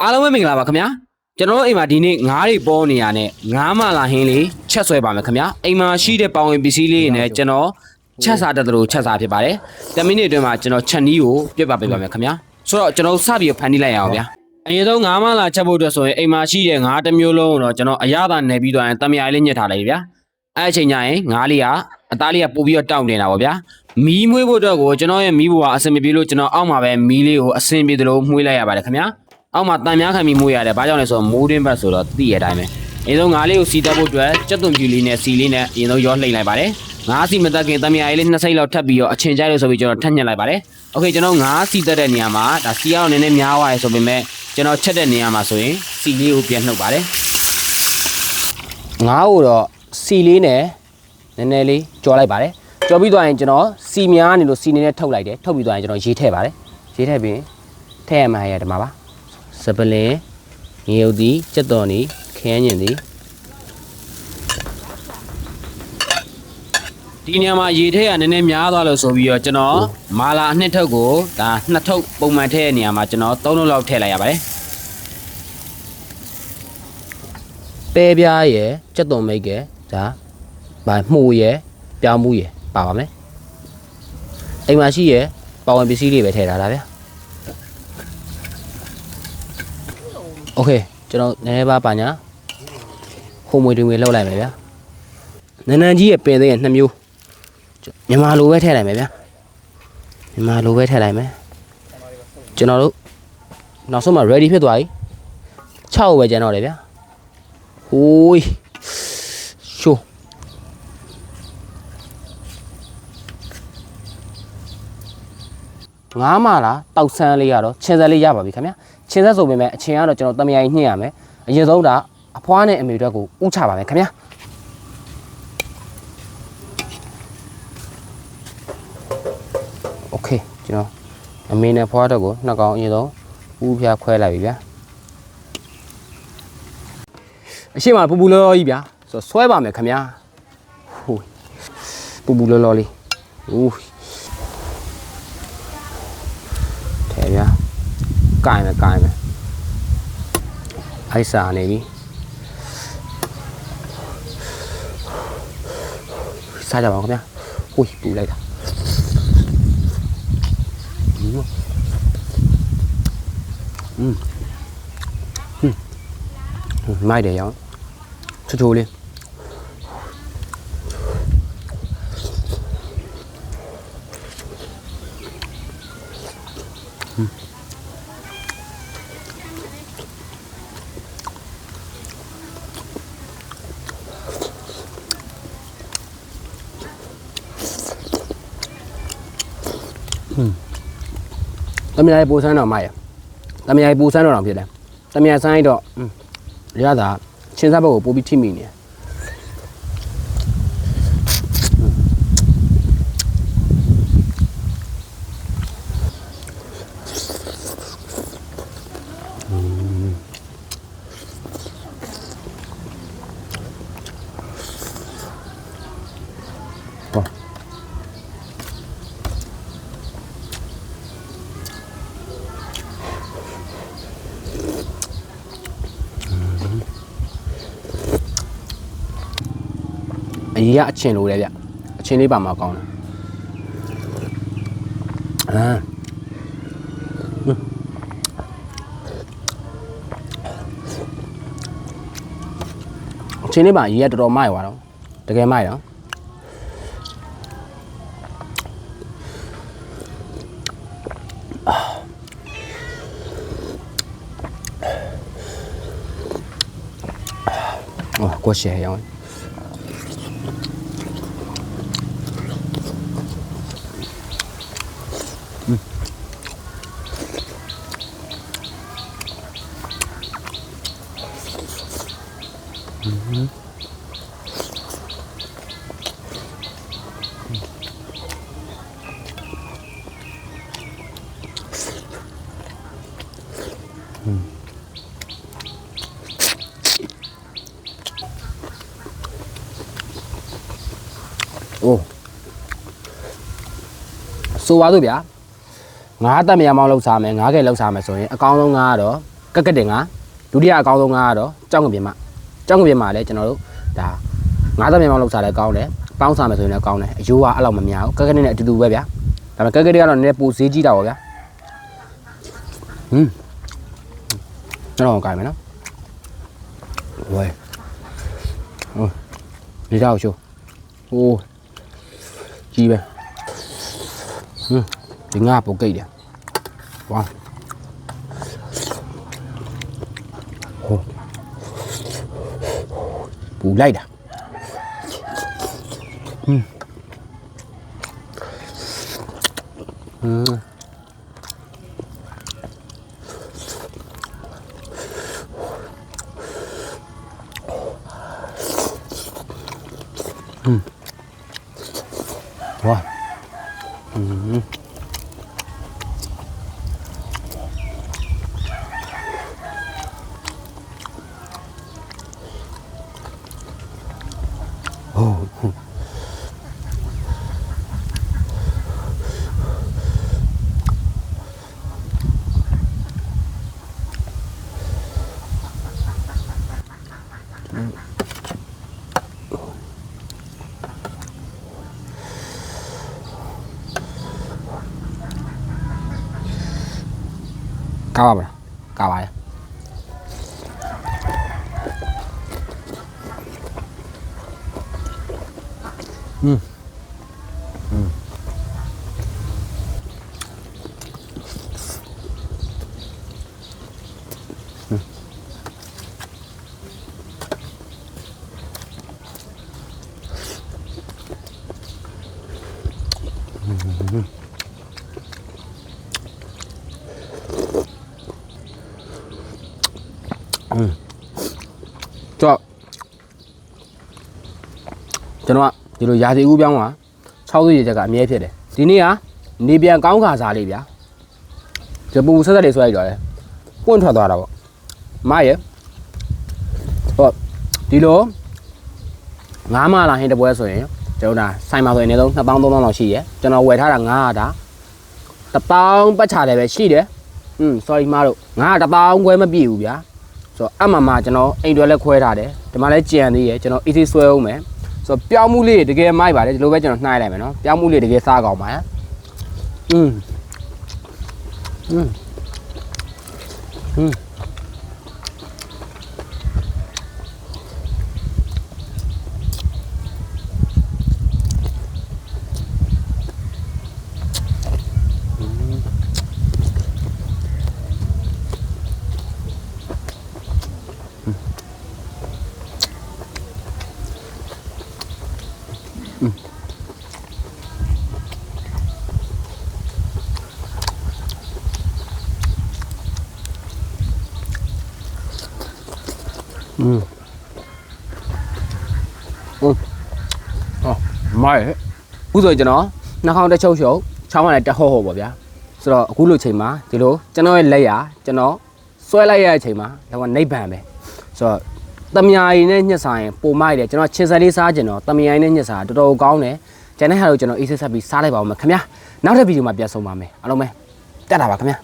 အားလုံးပဲမင်္ဂလာပါခင်ဗျာကျွန်တော်တို့အိမ်မှာဒီနေ့ငါးတွေပေါ်နေရတဲ့ငါးမလာဟင်းလေးချက်ဆွဲပါမယ်ခင်ဗျာအိမ်မှာရှိတဲ့ပေါင်ဝင်ပစ္စည်းလေးတွေနဲ့ကျွန်တော်ချက်စားတတ်တယ်လို့ချက်စားဖြစ်ပါတယ်10မိနစ်အတွင်းမှာကျွန်တော်ချက်နီးကိုပြတ်ပါပေးပါမယ်ခင်ဗျာဆိုတော့ကျွန်တော်စပြီးဖန်တီးလိုက်ရအောင်ဗျာအရင်ဆုံးငါးမလာချက်ဖို့အတွက်ဆိုရင်အိမ်မှာရှိတဲ့ငါးတစ်မျိုးလုံးကိုတော့ကျွန်တော်အရသာနယ်ပြီးတော့တမယာလေးညှစ်ထားလိုက်ဗျာအဲ့အချိန်ကျရင်ငါးလေးကအသားလေးကပို့ပြီးတော့တောင့်နေတာပေါ့ဗျာမီးမွေးဖို့အတွက်ကိုကျွန်တော်ရဲ့မီးဘူကအဆင်မပြေလို့ကျွန်တော်အောက်မှာပဲမီးလေးကိုအဆင်ပြေသလိုမှုေးလိုက်ရပါတယ်ခင်ဗျာအောက်မှာတန်များခံပြီးမှုရတယ်။ဘာကြောင့်လဲဆိုတော့မိုးတွင်းဘက်ဆိုတော့သိရတဲ့အတိုင်းပဲ။အရင်ဆုံးငါးလေးကိုစီတက်ဖို့အတွက်ကြက်သွန်ပြူလေးနဲ့စီလေးနဲ့အရင်ဆုံးရောလှိမ့်လိုက်ပါတယ်။ငါးစီမတက်ခင်တမယာလေး2စိတ်လောက်ထပ်ပြီးတော့အချင်ကြိုက်လို့ဆိုပြီးကျွန်တော်ထပ်ညှက်လိုက်ပါတယ်။ Okay ကျွန်တော်ငါးစီတက်တဲ့နေရာမှာဒါစီအောင်နည်းနည်းများသွားရယ်ဆိုပေမဲ့ကျွန်တော်ချက်တဲ့နေရာမှာဆိုရင်စီလေးကိုပြန်နှုတ်ပါတယ်။ငါးကိုတော့စီလေးနဲ့နည်းနည်းလေးကြော်လိုက်ပါတယ်။ကြော်ပြီးသွားရင်ကျွန်တော်စီများနေလို့စီနေနဲ့ထုတ်လိုက်တယ်။ထုတ်ပြီးသွားရင်ကျွန်တော်ရေထည့်ပါတယ်။ရေထည့်ပြီးထည့်ရမှာရတယ်ဒီမှာပါ။စပလင်ငရုတ်ဒီကြက်တော်နီခရမ်းညင်ဒီဒီနေရာမှာရေထည့်ရနည်းနည်းများသွားလို့ဆိုပြီးတော့ကျွန်တော်မာလာအနှစ်ထုပ်ကိုဒါနှစ်ထုပ်ပုံမှန်ထည့်ရနေရာမှာကျွန်တော်3လုံးလောက်ထည့်လိုက်ရပါတယ်ပဲပြားရယ်ကြက်တော်မိတ်ကဒါဗာမှုရယ်ပြောင်းမှုရယ်ပါပါမယ်အိမ်မှာရှိရယ်ပါဝင်ပစ္စည်းတွေပဲထည့်ထားတာဗျာโอเคကျွန်တော်နည်းနည်းပါညာခုံမွေတွင်လောက်လိုက်မယ်ဗျာနန်းနန်းကြီးရဲ့ပင်သေးရဲ့2မျိုးမြန်မာလိုပဲထည့်လိုက်မယ်ဗျာမြန်မာလိုပဲထည့်လိုက်မယ်ကျွန်တော်တို့နောက်ဆုံးမှ ready ဖြစ်သွားပြီ6ပဲကျန်တော့တယ်ဗျာဟိုးရှိုးငါးမလားတောက်ဆန်းလေးရတော့ချင်းစက်လေးရပါပြီခင်ဗျာချင်းစက်ဆိုပေမဲ့အချင်းကတော့ကျွန်တော်တမယာကြီးညှစ်ရမယ်အရင်ဆုံးဒါအဖွားနဲ့အမေတို့ကိုဥချပါမယ်ခင်ဗျာโอเคကျွန်တော်အမေနဲ့ဖွားတော့ကိုနှစ်ကောင်အရင်ဆုံးဥပြခွဲလိုက်ပြီဗျာအရှိမပူပူလောလောကြီးဗျာဆိုဆွဲပါမယ်ခင်ဗျာဟိုးပူပူလောလောလေးဦးထဲဗျာကိုင်မယ်အိုက်စာနေပြီစားကြပါဦးခင်ဗျာဟိုးပူလိုက်တာမိုက်တယ်ရောချိုးလေးတမယာပူဆန်းတော့မိုက်ရတမယာပူဆန်းတော့ဖြစ်တယ်တမယာဆိုင်တော့ရတာချင်းစားဘက်ကိုပို့ပြီးထိမိနေအရင်ကအချင်းလိုတယ်ဗျအချင်းလေးပါမှာကောင်းတယ်အချင်းလေးပါအရင်ကတော်တော်မိုက်သွားတော့တကယ်မိုက်တော့ကိုရှယ်ရောင်းโอ้ဆိုပါစို့ဗျာငါးတက်မရမောင်းလောက်စားမယ်ငါးကဲလောက်စားမယ်ဆိုရင်အကောင်းဆုံးငါးကတော့ ကက်ကက်တင်ကဒုတိယအကောင်းဆုံးကကတော့ကြောက်ကပြင်းမလည်းကျွန်တော်တို့ဒါ90မြန်မောင်းလောက်စားလဲကောင်းတယ်ပေါင်းစားမယ်ဆိုရင်လည်းကောင်းတယ်အယိုးကအဲ့လောက်မများဘူးကက်ကက်နဲ့အတူတူပဲဗျာဒါပေမဲ့ကက်ကက်တွေကတော့နည်းနည်းပိုဈေးကြီးတာပါဗျာကျွန်တော်ကိုင်မယ်နော်ဝဲဒီတော့ရှိုးဟိုးကြီးပဲဒီငါပုတ်ကိတ်တယ်ဝါဟိုပူလိုက်တာ哇，ကားပါလားကားပါရဲ့ကျွန်တော်ကဒီလိုရာသီဥပြောင်းမှာ6သွေးရချက်ကအမြဲဖြစ်တယ်ဒီနေ့ကနေပြန်ကောင်းခါစားလေးဗျာဒီပူဆက်ဆက်လေးဆွဲလိုက်တော့လေပွင့်ထွက်သွားတာပေါ့မရဲ့ဟောဒီလို9မလာဟင်းတပွဲဆိုရင်ကျွန်တော်ဒါဆိုင်မှာဆိုရင်အနည်းဆုံး2000 3000လောက်ရှိရယ်ကျွန်တော်ဝယ်ထားတာ900ဒါ1000ပတ်ချတယ်ပဲရှိတယ်sorry မတို့900 1000ခွဲမပြည့်ဘူးဗျာဆိုတော့အမှကျွန်တော်အိမ်တွေလည်းခွဲထားတယ်ဒီမှာလည်းကြံသေးရယ်ကျွန်တော် easy ဆွဲအောင်မယ်ဆိုတော့ပြောင်းမှုလေးတကယ်မိုက်ပါတယ်ဒီလိုပဲကျွန်တော်နှိုင်းလိုက်မယ်နော်ပြောင်းမှုလေးတကယ်စားကောင်းပါမိုက်အခုဆိုကျွန်တော်နှာခေါင်းတစ်ချုပ်ချုပ်ချောင်းမလည်းတဟော့ဟော့ပေါ့ဗျာဆိုတော့အခုလိုချိန်မှာဒီလိုကျွန်တော်ရဲ့လက်ရကျွန်တော်ဆွဲလိုက်ရတဲ့အချိန်မှာတော့နိဗ္ဗာန်ပဲဆိုတော့တမယာရီနဲ့ညှက်စားရင်ပုံမိုက်တယ်ကျွန်တော်ချင်းစလေးစားကျင်တော့တမယာရီနဲ့ညှက်စားတော်တော်ကောင်းတယ်ကျန်တဲ့ဟာကိုကျွန်တော်အေးဆက်ဆက်ပြီးစားလိုက်ပါဦးမယ်ခင်ဗျာနောက်တဲ့ဗီဒီယိုမှာပြန်ဆုံပါမယ်အားလုံးပဲတက်တာပါခင်ဗျာ